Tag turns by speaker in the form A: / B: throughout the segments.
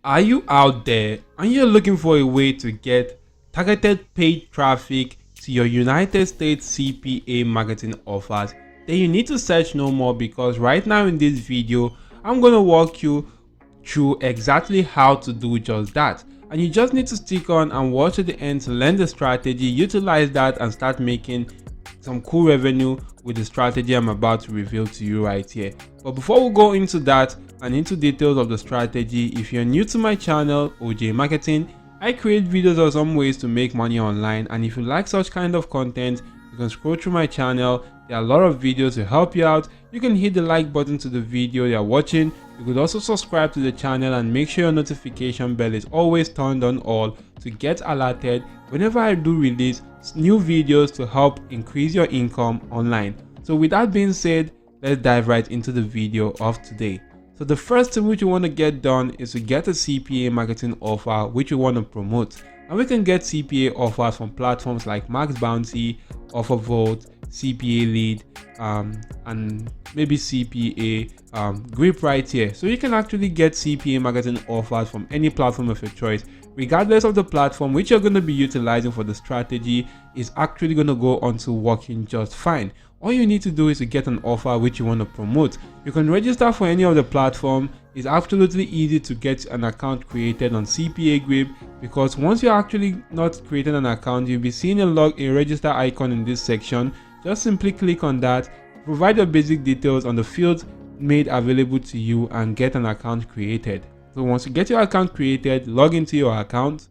A: Are you out there and you're looking for a way to get targeted paid traffic to your United States CPA marketing offers? Then you need to search no more, because right now in this video, I'm going to walk you through exactly how to do just that. And you just need to stick on and watch to the end to learn the strategy, utilize that, and start making some cool revenue with the strategy I'm about to reveal to you right here. But before we go into that and into details of the strategy, if you're new to my channel, OJ Marketing, I create videos on some ways to make money online, and if you like such kind of content, you can scroll through my channel. There are a lot of videos to help you out. You can hit the like button to the video you're watching. You could also subscribe to the channel and make sure your notification bell is always turned on all to get alerted whenever I do release new videos to help increase your income online. So with that being said, let's dive right into the video of today. So the first thing which you want to get done is to get a CPA marketing offer which you want to promote. And we can get CPA offers from platforms like Max Bounty, OfferVault, CPA Lead, and maybe CPA Grip right here. So you can actually get CPA marketing offers from any platform of your choice, regardless of the platform which you're going to be utilizing for the strategy is actually going to go on to working just fine. All you need to do is to get an offer which you want to promote. You can register for any of the platform. It's absolutely easy to get an account created on CPAGRIP, because once you're actually not creating an account, you'll be seeing a register icon in this section. Just simply click on that, provide your basic details on the fields made available to you, and get an account created. So once you get your account created, log into your account.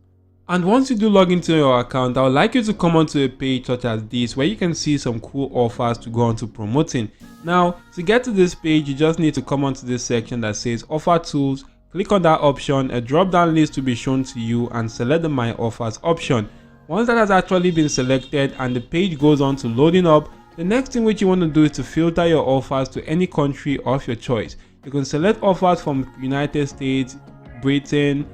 A: And once you do log into your account, I would like you to come onto a page such as this, where you can see some cool offers to go on to promoting. Now, to get to this page, you just need to come onto this section that says offer tools. Click on that option, a drop down list will be shown to you, and select the my offers option. Once that has actually been selected and the page goes on to loading up, the next thing which you want to do is to filter your offers to any country of your choice. You can select offers from United States, Britain,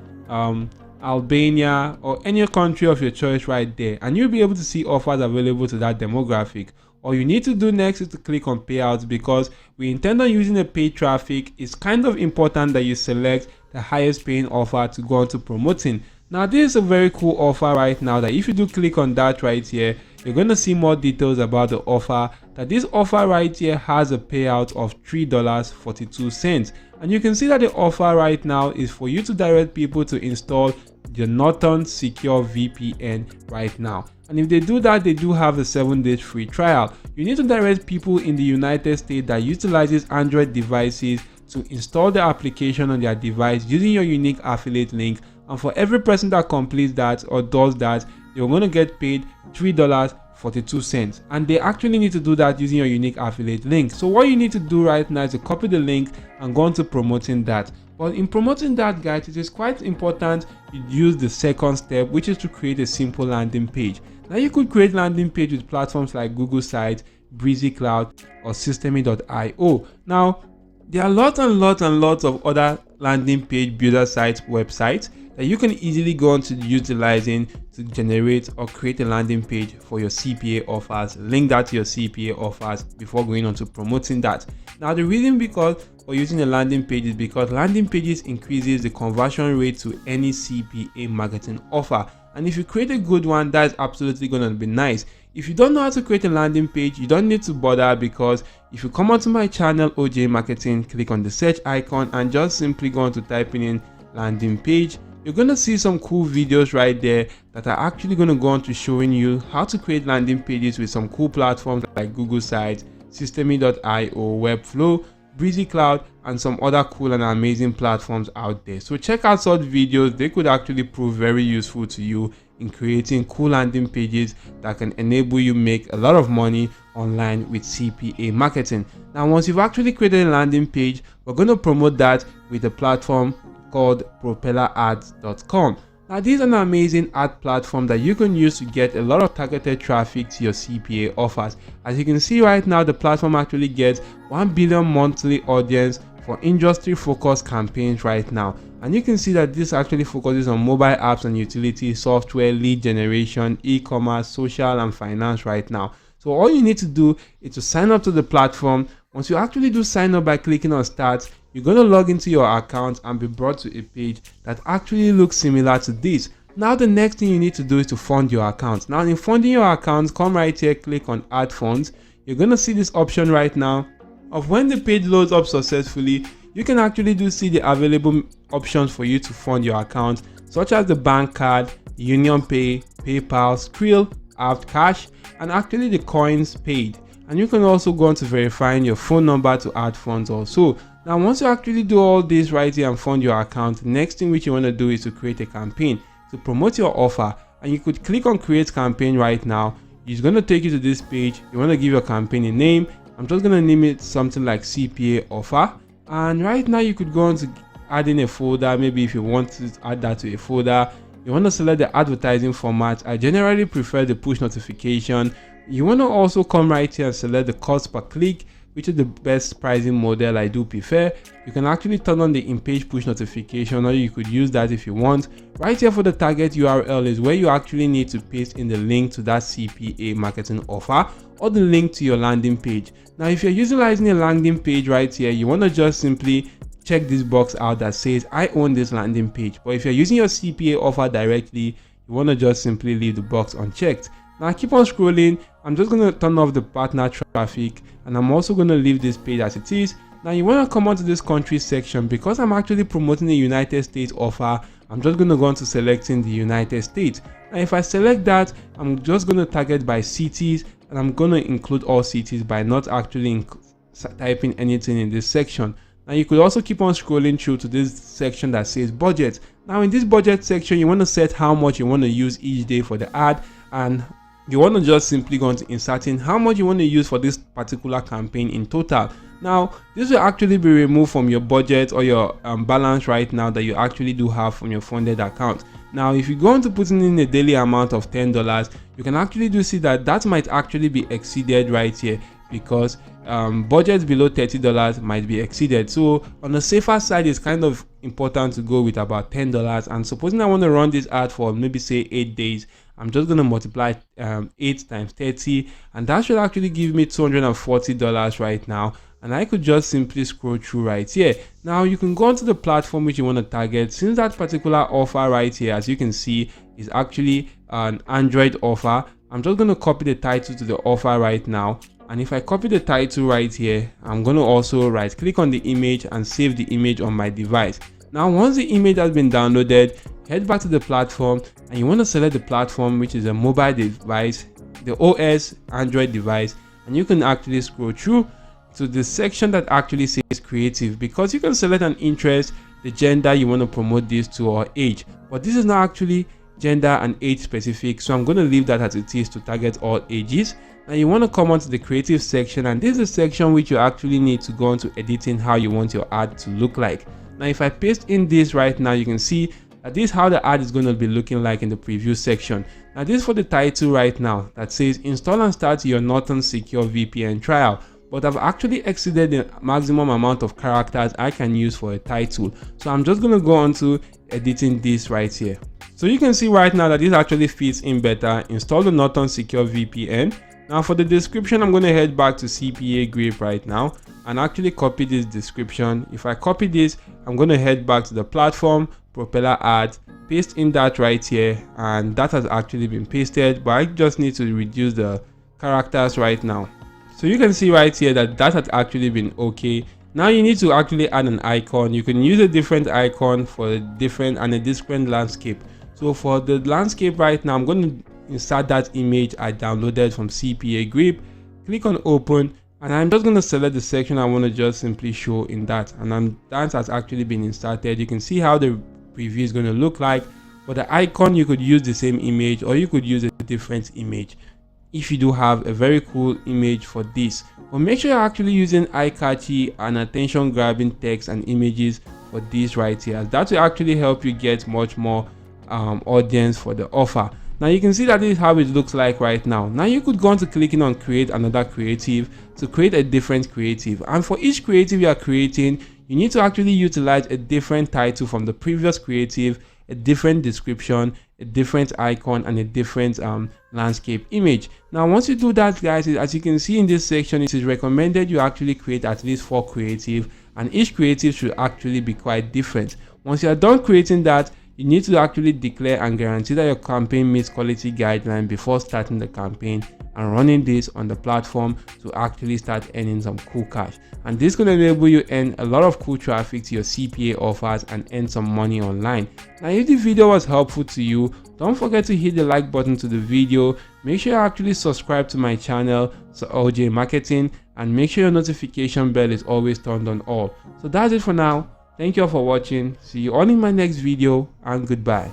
A: Albania, or any country of your choice right there, and you'll be able to see offers available to that demographic. All you need to do next is to click on payouts, because we intend on using a paid traffic. It's kind of important that you select the highest paying offer to go on to promoting. Now this is a very cool offer right now that if you do click on that right here, you're going to see more details about the offer. That this offer right here has a payout of $3.42, and you can see that the offer right now is for you to direct people to install the Norton Secure VPN right now. And if they do that, they do have a 7 days free trial. You need to direct people in the United States that utilizes Android devices to install the application on their device using your unique affiliate link. And for every person that completes that or does that, you're going to get paid $3.42, and they actually need to do that using your unique affiliate link. So what you need to do right now is to copy the link and go on to promoting that. But in promoting that, guys, it is quite important you use the second step, which is to create a simple landing page. Now you could create landing page with platforms like Google Sites, Breezy Cloud, or Systemy.io. Now there are lots of other landing page builder sites websites that you can easily go on to utilizing to generate or create a landing page for your CPA offers. Link that to your CPA offers before going on to promoting that. Now the reason for using a landing page is because landing pages increases the conversion rate to any CPA marketing offer. And if you create a good one, that's absolutely going to be nice. If you don't know how to create a landing page, you don't need to bother, because if you come onto my channel, OJ Marketing, click on the search icon and just simply go on to typing in landing page, you're going to see some cool videos right there that are actually going to go on to showing you how to create landing pages with some cool platforms like Google Sites, Systemy.io, Webflow, Breezy Cloud, and some other cool and amazing platforms out there. So check out such videos. They could actually prove very useful to you in creating cool landing pages that can enable you make a lot of money online with CPA marketing. Now once you've actually created a landing page, we're going to promote that with a platform called propellerads.com. Now this is an amazing ad platform that you can use to get a lot of targeted traffic to your CPA offers. As you can see right now, the platform actually gets 1 billion monthly audience for industry focused campaigns right now. And you can see that this actually focuses on mobile apps and utility software, lead generation, e-commerce, social, and finance right now. So all you need to do is to sign up to the platform. Once you actually do sign up by clicking on start, you're going to log into your account and be brought to a page that actually looks similar to this. Now the next thing you need to do is to fund your account. Now in funding your account, come right here, click on add funds. You're going to see this option right now of when the page loads up successfully, you can actually see the available options for you to fund your account, such as the bank card, Union Pay, PayPal, Skrill, Apt Cash, and actually the coins paid. And you can also go on to verifying your phone number to add funds also. Now once you actually do all this right here and fund your account, the next thing which you want to do is to create a campaign to promote your offer. And you could click on create campaign right now. It's going to take you to this page. You want to give your campaign a name. I'm just going to name it something like CPA offer. And right now you could go on to add in a folder. Maybe if you want to add that to a folder, you want to select the advertising format. I generally prefer the push notification. You want to also come right here and select the cost per click, which is the best pricing model I do prefer. You can actually turn on the in-page push notification, or you could use that if you want. Right here for the target URL is where you actually need to paste in the link to that CPA marketing offer or the link to your landing page. Now if you're utilizing a landing page right here, you want to just simply check this box out that says I own this landing page. But if you're using your CPA offer directly, you want to just simply leave the box unchecked. Now keep on scrolling. I'm just going to turn off the partner traffic, and I'm also going to leave this page as it is. Now you want to come onto this country section. Because I'm actually promoting the United States offer, I'm just going to go on to selecting the United States. Now if I select that, I'm just going to target by cities, and I'm going to include all cities by not actually typing anything in this section. Now you could also keep on scrolling through to this section that says budget. Now in this budget section, you want to set how much you want to use each day for the ad, and you want to just simply go into inserting how much you want to use for this particular campaign in total. Now this will actually be removed from your budget or your balance right now that you actually do have from your funded account. Now if you go into putting in a daily amount of $10, you can actually see that might actually be exceeded right here, because budgets below $30 might be exceeded. So on the safer side, it's kind of important to go with about $10. And supposing I want to run this ad for maybe say 8 days, I'm just going to multiply 8 times 30, and that should actually give me $240 right now. And I could just simply scroll through right here. Now you can go onto the platform which you want to target. Since that particular offer right here, as you can see, is actually an Android offer, I'm just going to copy the title to the offer right now. And if I copy the title right here, I'm going to also right click on the image and save the image on my device. Now once the image has been downloaded, head back to the platform, and you want to select the platform, which is a mobile device, the OS Android device, and you can actually scroll through to the section that actually says creative, because you can select an interest, the gender you want to promote this to, or age. But this is not actually gender and age specific, so I'm going to leave that as it is to target all ages. Now you want to come onto the creative section, and this is the section which you actually need to go into editing how you want your ad to look like. Now if I paste in this right now, you can see that this is how the ad is going to be looking like in the preview section. Now this is for the title right now that says install and start your Norton Secure VPN trial. But I've actually exceeded the maximum amount of characters I can use for a title, so I'm just going to go on to editing this right here. So you can see right now that this actually fits in better. Install the Norton Secure VPN. Now for the description, I'm going to head back to CPAGRIP right now and actually copy this description. If I copy this, I'm going to head back to the platform, propeller ads, paste in that right here, and that has actually been pasted, but I just need to reduce the characters right now. So you can see right here that has actually been okay. Now you need to actually add an icon. You can use a different icon for a different landscape. So for the landscape right now, I'm going to insert that image I downloaded from CPAGRIP. Click on open, and I'm just going to select the section I want to just simply show in that, and that has actually been inserted. You can see how the preview is going to look like. For the icon, you could use the same image, or you could use a different image if you do have a very cool image for this. But make sure you're actually using eye-catchy and attention-grabbing text and images for this right here, as that will actually help you get much more audience for the offer. Now you can see that this is how it looks like right now. Now you could go on to clicking on create another creative to create a different creative, and for each creative you are creating, you need to actually utilize a different title from the previous creative, a different description, a different icon, and a different landscape image. Now once you do that, guys, as you can see in this section, it is recommended you actually create at least 4 creative, and each creative should actually be quite different. Once you are done creating that, you need to actually declare and guarantee that your campaign meets quality guidelines before starting the campaign and running this on the platform to actually start earning some cool cash. And this can enable you earn a lot of cool traffic to your CPA offers and earn some money online. Now, if the video was helpful to you, don't forget to hit the like button to the video. Make sure you actually subscribe to my channel, so OJ Marketing, and make sure your notification bell is always turned on all. So that's it for now. Thank you all for watching. See you all in my next video, and goodbye.